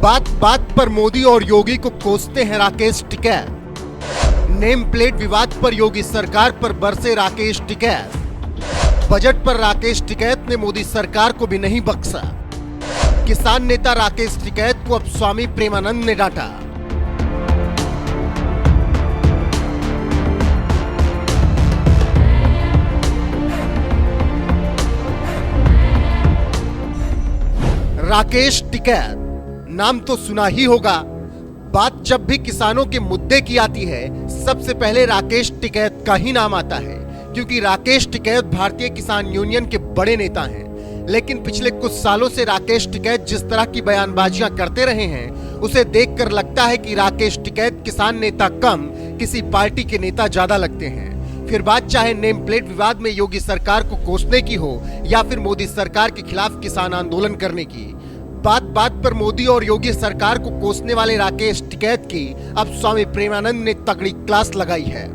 बात बात पर मोदी और योगी को कोसते हैं राकेश टिकैत। नेम प्लेट विवाद पर योगी सरकार पर बरसे राकेश टिकैत। बजट पर राकेश टिकैत ने मोदी सरकार को भी नहीं बख्शा। किसान नेता राकेश टिकैत को अब स्वामी प्रेमानंद ने डांटा। राकेश टिकैत नाम तो सुना ही होगा। बात जब भी किसानों के मुद्दे की आती है, सबसे पहले राकेश टिकैत का ही नाम आता है, क्योंकि राकेश टिकैत भारतीय किसान यूनियन के बड़े नेता हैं। लेकिन पिछले कुछ सालों से राकेश टिकैत जिस तरह की बयानबाजियां करते रहे हैं, उसे देखकर लगता है कि राकेश टिकैत किसान नेता कम, किसी पार्टी के नेता ज्यादा लगते हैं। फिर बात चाहे नेम प्लेट विवाद में योगी सरकार को कोसने की हो या फिर मोदी सरकार के खिलाफ किसान आंदोलन करने की, बात बात पर मोदी और योगी सरकार को कोसने वाले राकेश टिकैत की अब स्वामी प्रेमानंद ने तगड़ी क्लास लगाई है।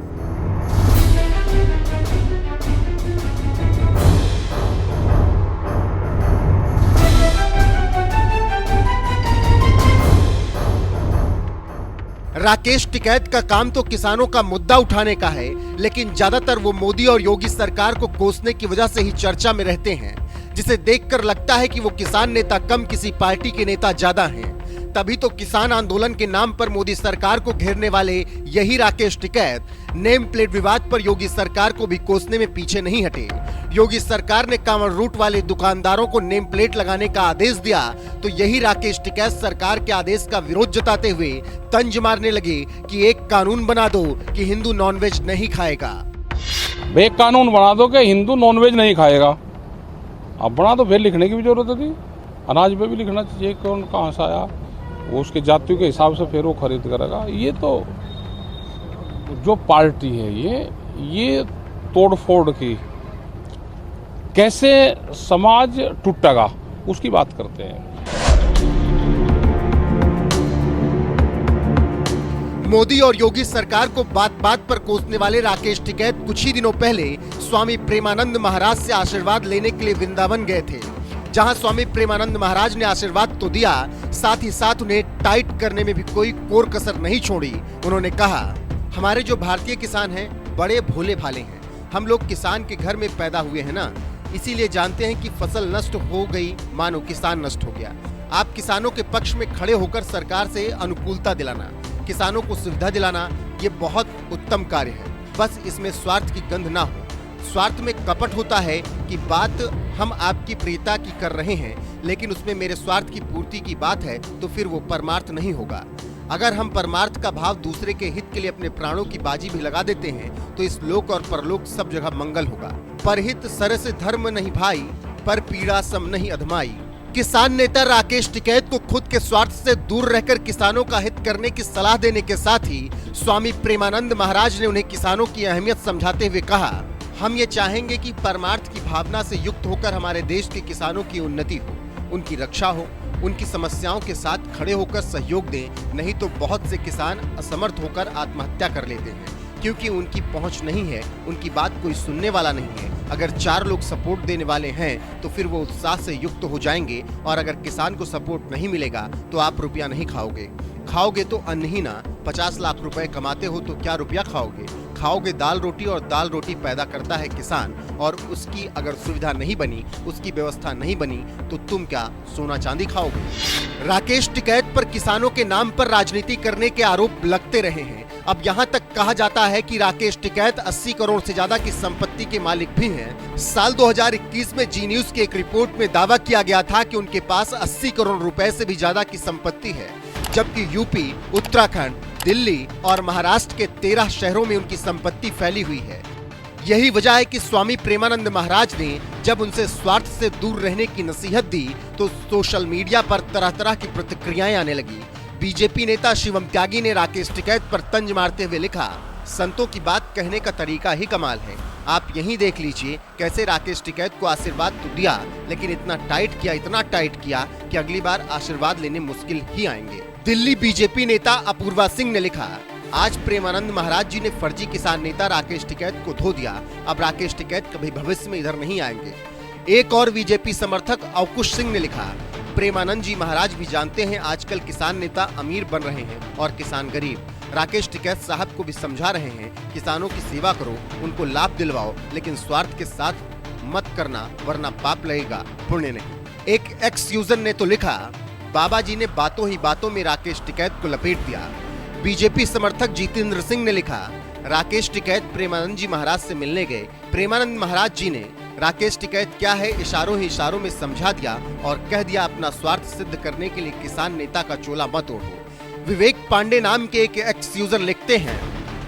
राकेश टिकैत का काम तो किसानों का मुद्दा उठाने का है, लेकिन ज्यादातर वो मोदी और योगी सरकार को कोसने की वजह से ही चर्चा में रहते हैं, जिसे देखकर लगता है कि वो किसान नेता कम, किसी पार्टी के नेता ज्यादा हैं। तभी तो किसान आंदोलन के नाम पर मोदी सरकार को घेरने वाले यही राकेश टिकैत नेम प्लेट विवाद पर योगी सरकार को भी कोसने में पीछे नहीं हटे। योगी सरकार ने कांवड़ रूट वाले दुकानदारों को नेम प्लेट लगाने का आदेश दिया, तो यही राकेश टिकैत सरकार के आदेश का विरोध जताते हुए तंज मारने लगे कि एक कानून बना दो कि हिंदू नॉनवेज नहीं खाएगा। एक कानून बना दो कि हिंदू नॉनवेज नहीं खाएगा। अब बना तो फिर लिखने की भी जरूरत थी, अनाज पे भी लिखना चाहिए कौन कहाँ से आया, वो उसके जातियों के हिसाब से फिर वो खरीद करेगा। ये तो जो पार्टी है ये तोड़फोड़ की, कैसे समाज टूटेगा उसकी बात करते हैं। मोदी और योगी सरकार को बात बात पर कोसने वाले राकेश टिकैत कुछ ही दिनों पहले स्वामी प्रेमानंद महाराज से आशीर्वाद लेने के लिए वृंदावन गए थे, जहां स्वामी प्रेमानंद महाराज ने आशीर्वाद तो दिया, साथ ही साथ उन्हें टाइट करने में भी कोई कोर कसर नहीं छोड़ी। उन्होंने कहा, हमारे जो भारतीय किसान हैं बड़े भोले भाले हैं। हम लोग किसान के घर में पैदा हुए हैं ना, इसीलिए जानते हैं कि फसल नष्ट हो गई मानो किसान नष्ट हो गया। आप किसानों के पक्ष में खड़े होकर सरकार से अनुकूलता दिलाना, किसानों को सुविधा दिलाना, ये बहुत उत्तम कार्य है। बस इसमें स्वार्थ की गंध ना हो। स्वार्थ में कपट होता है कि बात हम आपकी प्रियता की कर रहे हैं, लेकिन उसमें मेरे स्वार्थ की पूर्ति की बात है, तो फिर वो परमार्थ नहीं होगा। अगर हम परमार्थ का भाव दूसरे के हित के लिए अपने प्राणों की बाजी भी लगा देते हैं, तो इस लोक और परलोक सब जगह मंगल होगा। परहित सरस धर्म नहीं भाई, पर पीड़ा सम नहीं अधमाई। किसान नेता राकेश टिकैत को खुद के स्वार्थ से दूर रहकर किसानों का हित करने की सलाह देने के साथ ही स्वामी प्रेमानंद महाराज ने उन्हें किसानों की अहमियत समझाते हुए कहा, हम ये चाहेंगे कि परमार्थ की भावना से युक्त होकर हमारे देश के किसानों की उन्नति हो, उनकी रक्षा हो, उनकी समस्याओं के साथ खड़े होकर सहयोग दें। नहीं तो बहुत से किसान असमर्थ होकर आत्महत्या कर लेते हैं, क्योंकि उनकी पहुंच नहीं है, उनकी बात कोई सुनने वाला नहीं है। अगर 4 लोग सपोर्ट देने वाले हैं तो फिर वो उत्साह से युक्त हो जाएंगे, और अगर किसान को सपोर्ट नहीं मिलेगा तो आप रुपया नहीं खाओगे तो अन्न ही ना। 50 लाख रुपए कमाते हो तो क्या रुपया खाओगे दाल रोटी, और दाल रोटी पैदा करता है किसान, और उसकी अगर सुविधा नहीं बनी, उसकी व्यवस्था नहीं बनी, तो तुम क्या सोना चांदी खाओगे। राकेश टिकैत पर किसानों के नाम पर राजनीति करने के आरोप लगते रहे हैं। अब यहाँ तक कहा जाता है कि राकेश टिकैत 80 करोड़ से ज्यादा की संपत्ति के मालिक भी हैं। साल 2021 में जी न्यूज की एक रिपोर्ट में दावा किया गया था कि उनके पास 80 करोड़ रुपए से भी ज्यादा की संपत्ति है, जबकि यूपी, उत्तराखंड, दिल्ली और महाराष्ट्र के 13 शहरों में उनकी संपत्ति फैली हुई है। यही वजह है कि स्वामी प्रेमानंद महाराज ने जब उनसे स्वार्थ से दूर रहने की नसीहत दी, तो सोशल मीडिया पर तरह तरह की प्रतिक्रियाएं आने लगी। बीजेपी नेता शिवम त्यागी ने राकेश टिकैत पर तंज मारते हुए लिखा, संतों की बात कहने का तरीका ही कमाल है। आप यहीं देख लीजिए कैसे राकेश टिकैत को आशीर्वाद तो दिया, लेकिन इतना टाइट किया कि अगली बार आशीर्वाद लेने मुश्किल ही आएंगे। दिल्ली बीजेपी नेता अपूर्वा सिंह ने लिखा, आज प्रेमानंद महाराज जी ने फर्जी किसान नेता राकेश टिकैत को धो दिया। अब राकेश टिकैत कभी भविष्य में इधर नहीं आएंगे। एक और बीजेपी समर्थक अवकुश सिंह ने लिखा, प्रेमानंद जी महाराज भी जानते हैं आजकल किसान नेता अमीर बन रहे हैं और किसान गरीब। राकेश टिकैत साहब को भी समझा रहे हैं किसानों की सेवा करो, उनको लाभ दिलवाओ, लेकिन स्वार्थ के साथ मत करना वरना पाप लगेगा, पुण्य नहीं। एक एक्स यूजर ने तो लिखा, बाबा जी ने बातों ही बातों में राकेश टिकैत को लपेट दिया। बीजेपी समर्थक जितेंद्र सिंह ने लिखा, राकेश टिकैत प्रेमानंद जी महाराज से मिलने गए, प्रेमानंद महाराज जी ने राकेश टिकैत क्या है इशारों ही इशारों में समझा दिया और कह दिया अपना स्वार्थ सिद्ध करने के लिए किसान नेता का चोला मत ओढ़ो। विवेक पांडे नाम के एक एक्स यूजर लिखते हैं,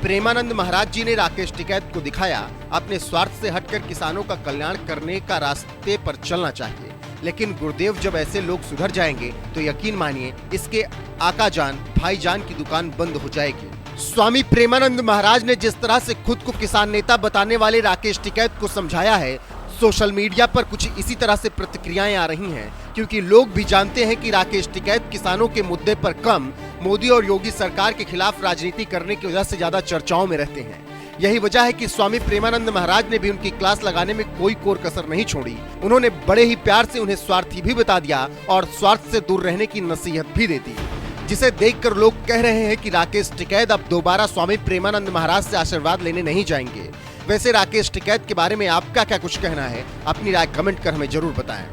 प्रेमानंद महाराज जी ने राकेश टिकैत को दिखाया अपने स्वार्थ से हटकर किसानों का कल्याण करने का रास्ते पर चलना चाहिए, लेकिन गुरुदेव जब ऐसे लोग सुधर जाएंगे तो यकीन मानिए इसके आका जान भाईजान की दुकान बंद हो जाएगी। स्वामी प्रेमानंद महाराज ने जिस तरह से खुद को किसान नेता बताने वाले राकेश टिकैत को समझाया है, सोशल मीडिया पर कुछ इसी तरह से प्रतिक्रियाएं आ रही हैं, क्योंकि लोग भी जानते हैं कि राकेश टिकैत किसानों के मुद्दे पर कम, मोदी और योगी सरकार के खिलाफ राजनीति करने की वजह से ज्यादा चर्चाओं में रहते हैं। यही वजह है कि स्वामी प्रेमानंद महाराज ने भी उनकी क्लास लगाने में कोई कोर कसर नहीं छोड़ी। उन्होंने बड़े ही प्यार से उन्हें स्वार्थी भी बता दिया और स्वार्थ से दूर रहने की नसीहत भी दे दी, जिसे देखकर लोग कह रहे हैं कि राकेश टिकैत अब दोबारा स्वामी प्रेमानंद महाराज से आशीर्वाद लेने नहीं जाएंगे। वैसे राकेश टिकैत के बारे में आपका क्या कुछ कहना है? अपनी राय कमेंट कर हमें जरूर बताएं।